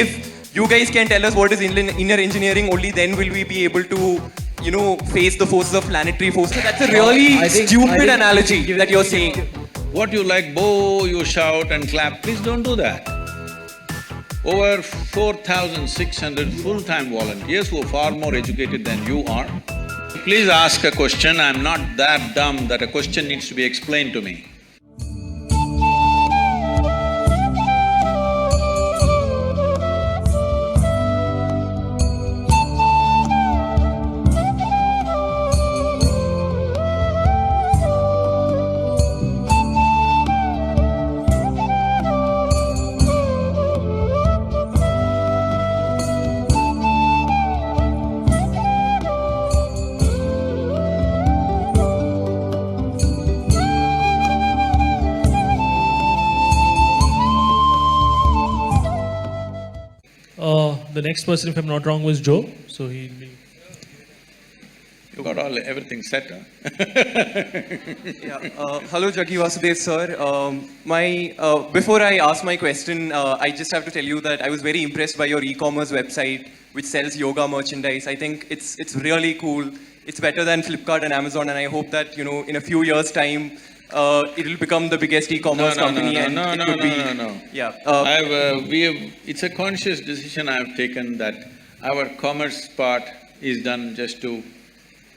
if you guys can tell us what is inner engineering, only then will we be able to, face the forces of planetary forces. That's a really stupid analogy that you're saying. What you like, boo, you shout and clap, please don't do that. Over 4,600 full-time volunteers who are far more educated than you are. Please ask a question, I'm not that dumb that a question needs to be explained to me. The next person, if I'm not wrong, was Joe. So he'll be. You got everything set, huh? Hello, Jaggi Vasudev sir. Before I ask my question, I just have to tell you that I was very impressed by your e-commerce website, which sells yoga merchandise. I think it's really cool. It's better than Flipkart and Amazon, and I hope that in a few years' time, it'll become the biggest e-commerce company. Yeah. It's a conscious decision I have taken that our commerce part is done just to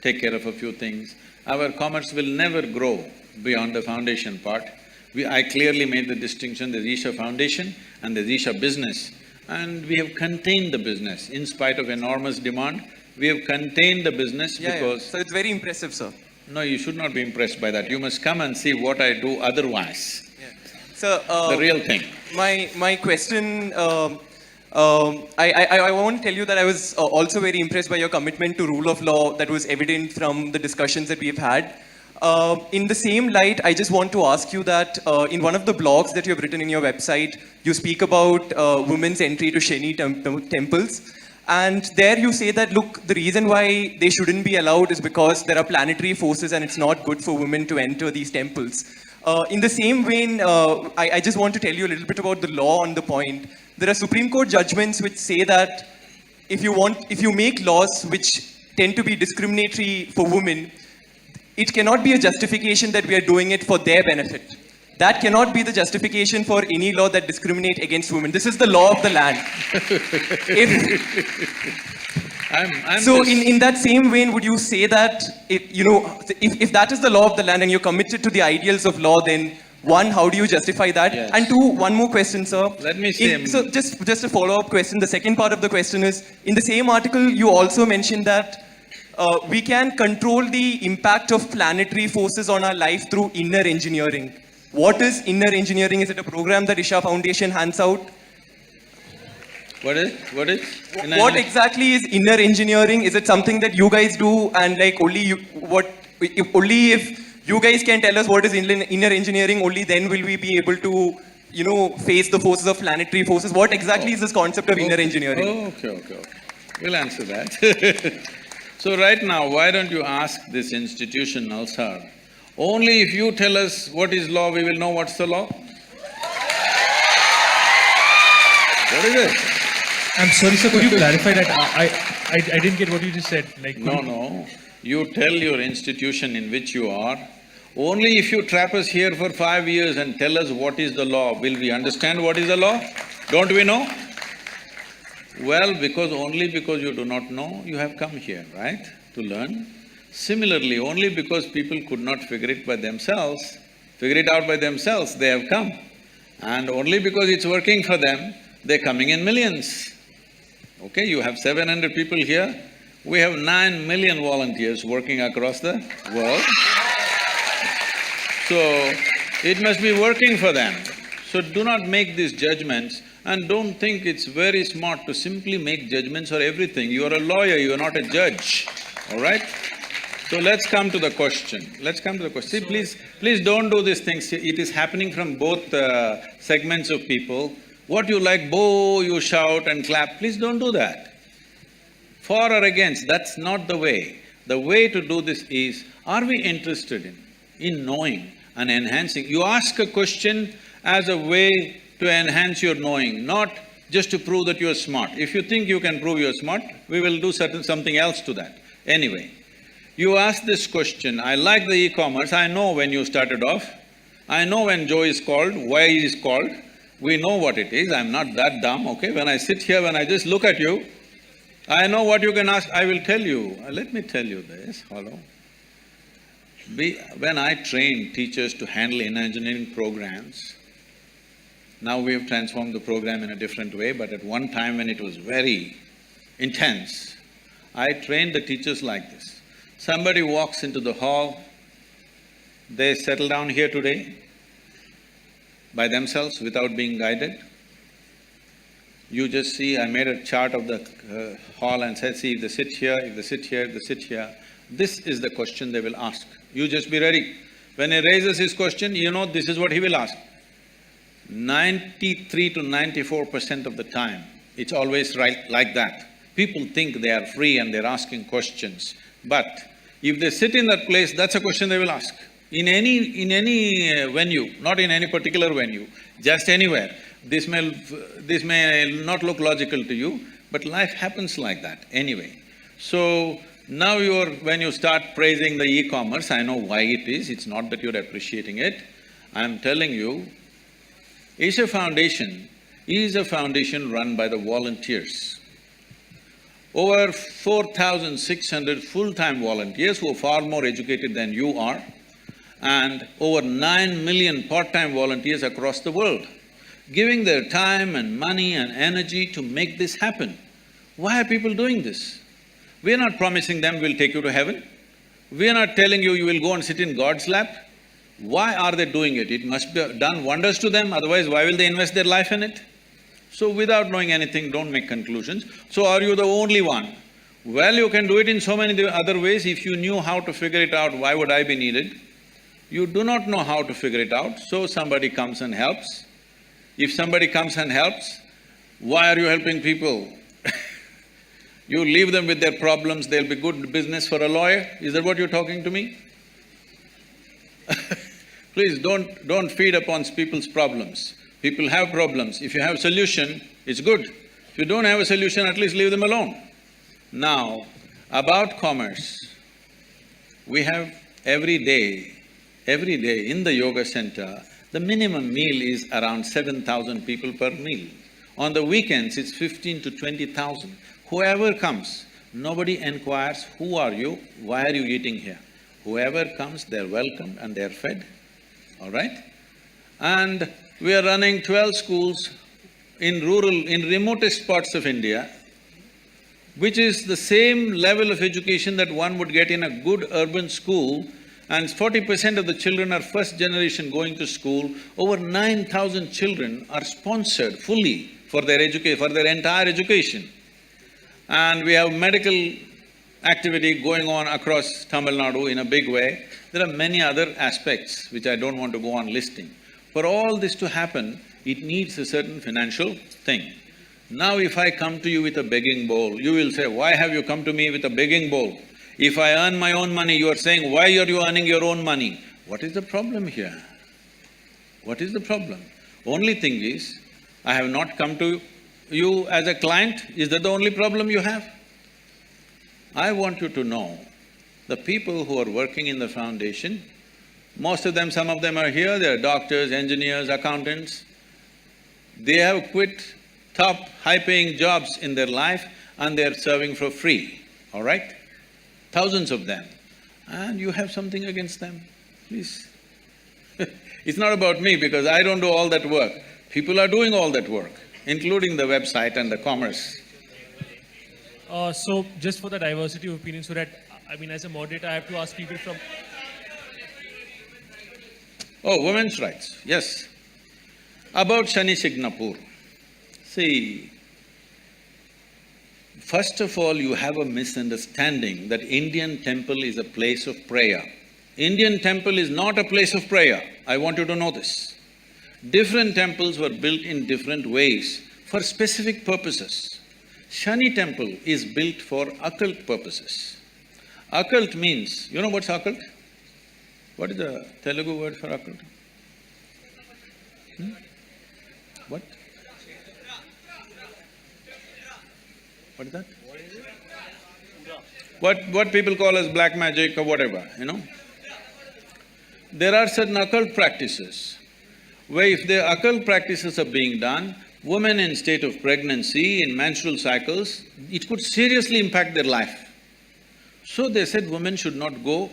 take care of a few things. Our commerce will never grow beyond the foundation part. I clearly made the distinction, there's Isha Foundation and there's Isha Business. And we have contained the business. In spite of enormous demand, we have contained the business because… So it's very impressive, sir. No, you should not be impressed by that. You must come and see what I do otherwise. So, the real thing. My question, I want to tell you that I was also very impressed by your commitment to rule of law that was evident from the discussions that we've had. In the same light, I just want to ask you that in one of the blogs that you have written in your website, you speak about women's entry to Sheni temples. And there you say that, look, the reason why they shouldn't be allowed is because there are planetary forces and it's not good for women to enter these temples. In the same vein, I just want to tell you a little bit about the law on the point. There are Supreme Court judgments which say that if you make laws which tend to be discriminatory for women, it cannot be a justification that we are doing it for their benefit. That cannot be the justification for any law that discriminates against women. This is the law of the land. In that same vein, would you say that if that is the law of the land and you're committed to the ideals of law, then one, how do you justify that? Yes. And two, one more question, sir. Let me say… So just a follow-up question. The second part of the question is, in the same article, you also mentioned that we can control the impact of planetary forces on our life through inner engineering. What is inner engineering? Is it a program that Isha Foundation hands out? What is? What exactly is inner engineering? Is it something that you guys do and like only if you guys can tell us what is inner engineering, only then will we be able to, face the forces of planetary forces? What exactly is this concept of inner engineering? Okay. We'll answer that. So right now, why don't you ask this institution, Nalsar, only if you tell us what is law, we will know what's the law. What is it? I'm sorry, sir, could you clarify that? I didn't get what you just said. No. You tell your institution in which you are, only if you trap us here for 5 years and tell us what is the law, will we understand what is the law? Don't we know? Well, only because you do not know, you have come here, right, to learn. Similarly, only because people could not figure it out by themselves, they have come. And only because it's working for them, they're coming in millions. Okay, you have 700 people here, we have 9 million volunteers working across the world. So, it must be working for them. So do not make these judgments and don't think it's very smart to simply make judgments for everything. You are a lawyer, you are not a judge, all right? So let's come to the question. See, please don't do these things. It is happening from both segments of people. What you like, boo, you shout and clap, please don't do that. For or against, that's not the way. The way to do this is, are we interested in knowing and enhancing? You ask a question as a way to enhance your knowing, not just to prove that you're smart. If you think you can prove you're smart, we will do something else to that. Anyway, you asked this question, I like the e-commerce, I know when you started off, I know when Joe is called, why he is called, we know what it is, I'm not that dumb, okay? When I sit here, when I just look at you, I know what you can ask, I will tell you. Let me tell you this, hello. When I train teachers to handle engineering programs, now we have transformed the program in a different way, but at one time when it was very intense, I trained the teachers like this. Somebody walks into the hall, they settle down here today by themselves without being guided. You just see, I made a chart of the hall and said, see, if they sit here, if they sit here, if they sit here, this is the question they will ask. You just be ready. When he raises his question, you know this is what he will ask. 93 to 94% of the time, it's always right like that. People think they are free and they're asking questions, but if they sit in that place, that's a question they will ask. In any venue, not in any particular venue, just anywhere. This may not look logical to you, but life happens like that anyway. So, now when you start praising the e-commerce, I know why it is, it's not that you're appreciating it. I'm telling you, Isha Foundation is a foundation run by the volunteers. Over 4,600 full-time volunteers who are far more educated than you are, and over 9 million part-time volunteers across the world, giving their time and money and energy to make this happen. Why are people doing this? We are not promising them we'll take you to heaven. We are not telling you you will go and sit in God's lap. Why are they doing it? It must be done wonders to them, otherwise why will they invest their life in it? So without knowing anything, don't make conclusions. So are you the only one? Well, you can do it in so many other ways. If you knew how to figure it out, why would I be needed? You do not know how to figure it out, so somebody comes and helps. If somebody comes and helps, why are you helping people? You leave them with their problems, they'll be good business for a lawyer? Is that what you're talking to me? Please don't feed upon people's problems. People have problems. If you have a solution, it's good. If you don't have a solution, at least leave them alone. Now, about commerce, we have every day in the yoga center, the minimum meal is around 7,000 people per meal. On the weekends, it's 15 to 20,000. Whoever comes, nobody inquires, who are you, why are you eating here? Whoever comes, they're welcomed and they're fed, all right? And we are running 12 schools in remotest parts of India, which is the same level of education that one would get in a good urban school, and 40% of the children are first generation going to school. Over 9,000 children are sponsored fully for their entire education. And we have medical activity going on across Tamil Nadu in a big way. There are many other aspects which I don't want to go on listing. For all this to happen, it needs a certain financial thing. Now if I come to you with a begging bowl, you will say, why have you come to me with a begging bowl? If I earn my own money, you are saying, why are you earning your own money? What is the problem here? What is the problem? Only thing is, I have not come to you as a client, is that the only problem you have? I want you to know, the people who are working in the foundation, most of them, some of them are here, they are doctors, engineers, accountants. They have quit top, high-paying jobs in their life and they're serving for free, all right? Thousands of them. And you have something against them, please. It's not about me because I don't do all that work. People are doing all that work, including the website and the commerce. So just for the diversity of opinion, so that, as a moderator, I have to ask people from… Oh, women's rights, yes. About Shani Shignapur. See, first of all, you have a misunderstanding that Indian temple is a place of prayer. Indian temple is not a place of prayer. I want you to know this. Different temples were built in different ways for specific purposes. Shani temple is built for occult purposes. Occult means, you know what's occult? What is the Telugu word for occult? What? What is that? What people call as black magic or whatever, you know. There are certain occult practices where if the occult practices are being done, women in state of pregnancy, in menstrual cycles, it could seriously impact their life. So they said women should not go.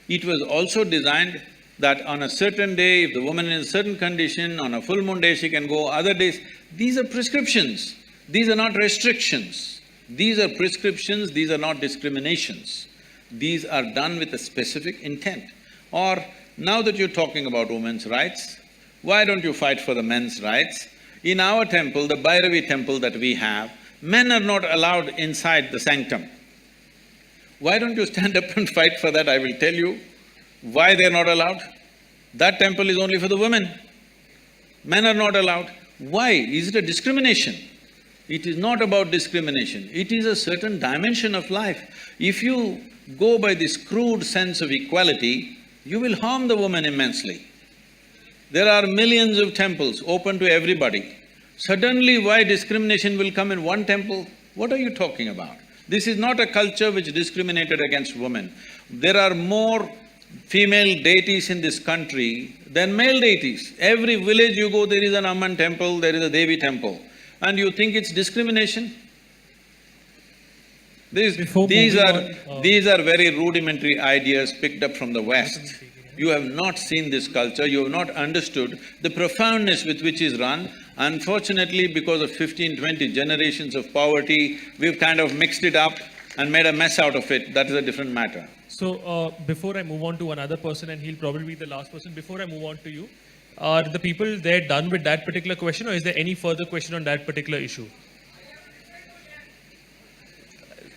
It was also designed that on a certain day, if the woman is in a certain condition, on a full moon day she can go, other days… These are prescriptions, these are not restrictions. These are prescriptions, these are not discriminations. These are done with a specific intent. Or, now that you're talking about women's rights, why don't you fight for the men's rights? In our temple, the Bhairavi temple that we have, men are not allowed inside the sanctum. Why don't you stand up and fight for that? I will tell you why they're not allowed. That temple is only for the women. Men are not allowed. Why? Is it a discrimination? It is not about discrimination, it is a certain dimension of life. If you go by this crude sense of equality, you will harm the woman immensely. There are millions of temples open to everybody. Suddenly, why discrimination will come in one temple? What are you talking about? This is not a culture which discriminated against women. There are more female deities in this country than male deities. Every village you go, there is an Amman temple, there is a Devi temple. And you think it's discrimination? These are very rudimentary ideas picked up from the West. You have not seen this culture, you have not understood the profoundness with which is run. Unfortunately, because of 15-20 generations of poverty, we've kind of mixed it up and made a mess out of it. That is a different matter. So, before I move on to another person, and he'll probably be the last person, before I move on to you, are the people there done with that particular question, or is there any further question on that particular issue?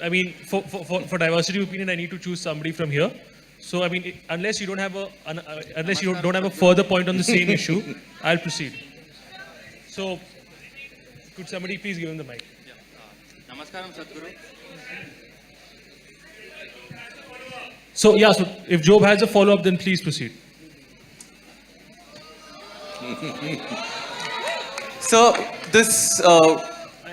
I mean, for diversity of opinion, I need to choose somebody from here. So, I mean, unless you don't have a further point on the same issue, I'll proceed. So, could somebody please give him the mic? Namaskaram, Sadhguru. So, yeah, so if Job has a follow-up, then please proceed. So, this…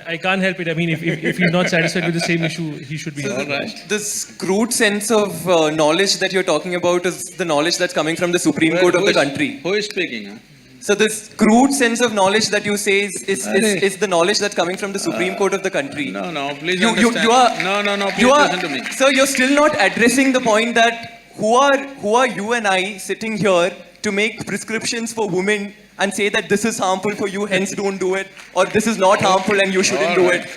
I can't help it. I mean, if he's not satisfied with the same issue, he should be… All right. This crude sense of knowledge that you're talking about is the knowledge that's coming from the Supreme Court of the country. Who is speaking, huh? So this crude sense of knowledge that you say is the knowledge that's coming from the Supreme Court of the country. No, please You understand. are… No, please listen to me. Sir, you're still not addressing the point that who are you and I sitting here to make prescriptions for women and say that this is harmful for you, hence don't do it, or this is not harmful and you shouldn't do it.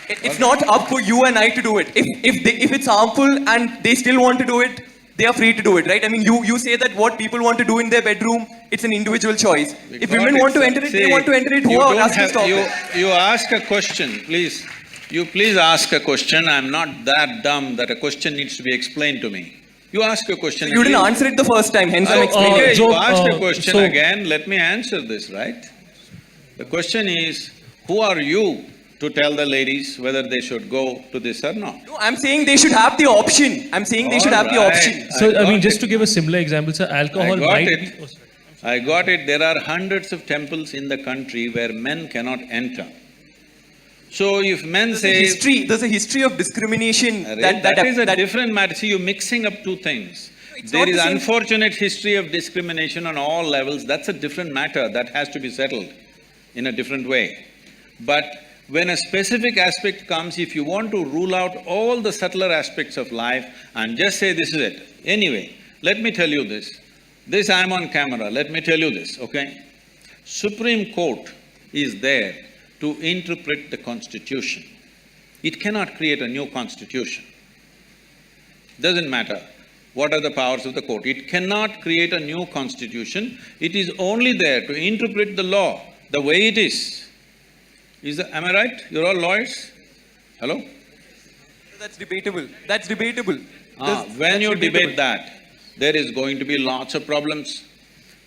It's not up for you and I to do it. If it's harmful and they still want to do it, they are free to do it, right? I mean, you say that what people want to do in their bedroom, it's an individual choice. If women want to enter it, they want to enter it. Who are us to stop it? You ask a question, please. You please ask a question. I'm not that dumb that a question needs to be explained to me. You ask a question. You didn't answer it the first time, hence I'm explaining Okay, it. you asked a question again, let me answer this, right? The question is, who are you to tell the ladies whether they should go to this or not? No, I'm saying they should have the option. I'm saying they should have the option. So, I mean, just to give a similar example, sir, alcohol might be… Oh, sorry. I got it. There are hundreds of temples in the country where men cannot enter. So if men say… There's a history of discrimination that is a different matter. See, you're mixing up two things. There is unfortunate history of discrimination on all levels. That's a different matter. That has to be settled in a different way. But when a specific aspect comes, if you want to rule out all the subtler aspects of life and just say this is it. Anyway, let me tell you this. This I'm on camera, let me tell you this, okay? Supreme Court is there to interpret the Constitution. It cannot create a new Constitution. Doesn't matter what are the powers of the court. It cannot create a new Constitution. It is only there to interpret the law the way it is. Am I right? You're all lawyers? Hello? That's debatable. That's debatable. When you debate that, there is going to be lots of problems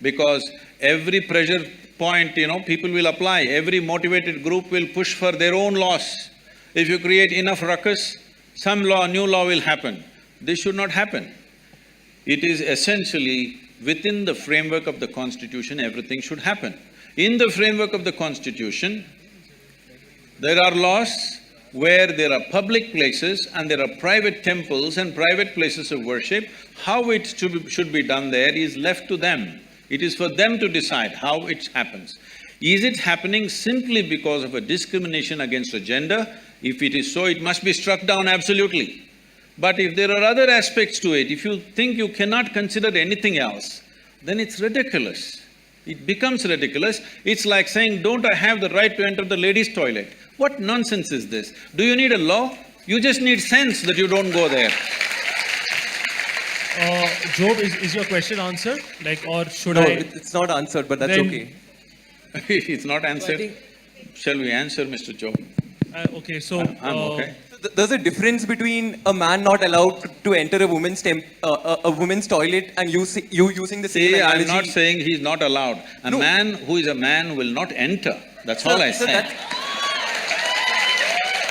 because every pressure point, people will apply. Every motivated group will push for their own laws. If you create enough ruckus, some new law will happen. This should not happen. It is essentially within the framework of the Constitution, everything should happen. In the framework of the Constitution, there are laws, where there are public places and there are private temples and private places of worship, how it should be done there is left to them. It is for them to decide how it happens. Is it happening simply because of a discrimination against a gender? If it is so, it must be struck down absolutely. But if there are other aspects to it, if you think you cannot consider anything else, then it's ridiculous. It becomes ridiculous. It's like saying, don't I have the right to enter the ladies' toilet? What nonsense is this? Do you need a law? You just need sense that you don't go there. Job, is your question answered? Like, or should No, I? it's not answered, but that's Then- okay. It's not answered. Shall we answer, Mr. Joe? Okay, so. I'm okay. There's a difference between a man not allowed to enter a woman's toilet and you using the same See, analogy. I'm not saying he's not allowed. A No. man who is a man will not enter. That's So- all I so said.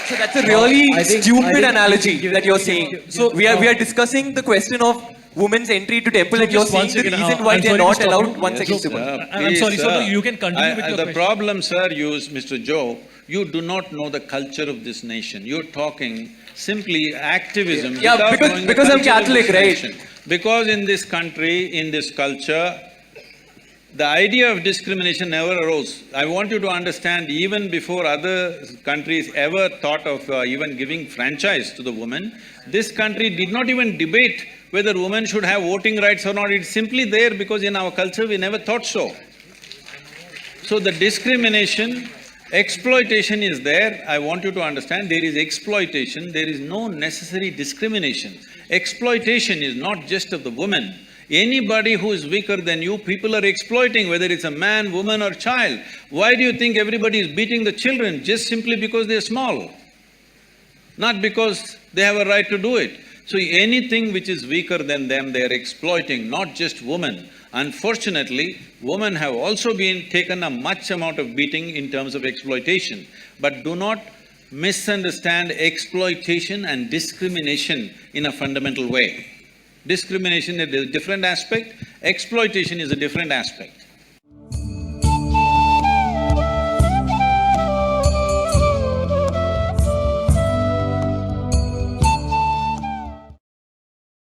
So that's a really I think- stupid I think analogy you- that you're saying. So, we are discussing the question of women's entry to temple, and you're just one saying the second, reason why I'm they're sorry to not stop allowed. you. One Yes, second, sir. Subal. I'm sorry, sir, you can continue with your The question. problem, sir, Mr. Joe, you do not know the culture of this nation. You're talking simply activism Yeah, without because- knowing the because I'm culture of Catholic, this right? nation. Because in this country, in this culture, the idea of discrimination never arose. I want you to understand, even before other countries ever thought of even giving franchise to the woman, this country did not even debate whether women should have voting rights or not. It's simply there because in our culture we never thought so. So the discrimination, exploitation is there. I want you to understand, there is exploitation, there is no necessary discrimination. Exploitation is not just of the woman. Anybody who is weaker than you, people are exploiting, whether it's a man, woman or child. Why do you think everybody is beating the children? Just simply because they're small, not because they have a right to do it. So anything which is weaker than them, they are exploiting, not just women. Unfortunately, women have also been taken a much amount of beating in terms of exploitation. But do not misunderstand exploitation and discrimination in a fundamental way. Discrimination is a different aspect, exploitation is a different aspect.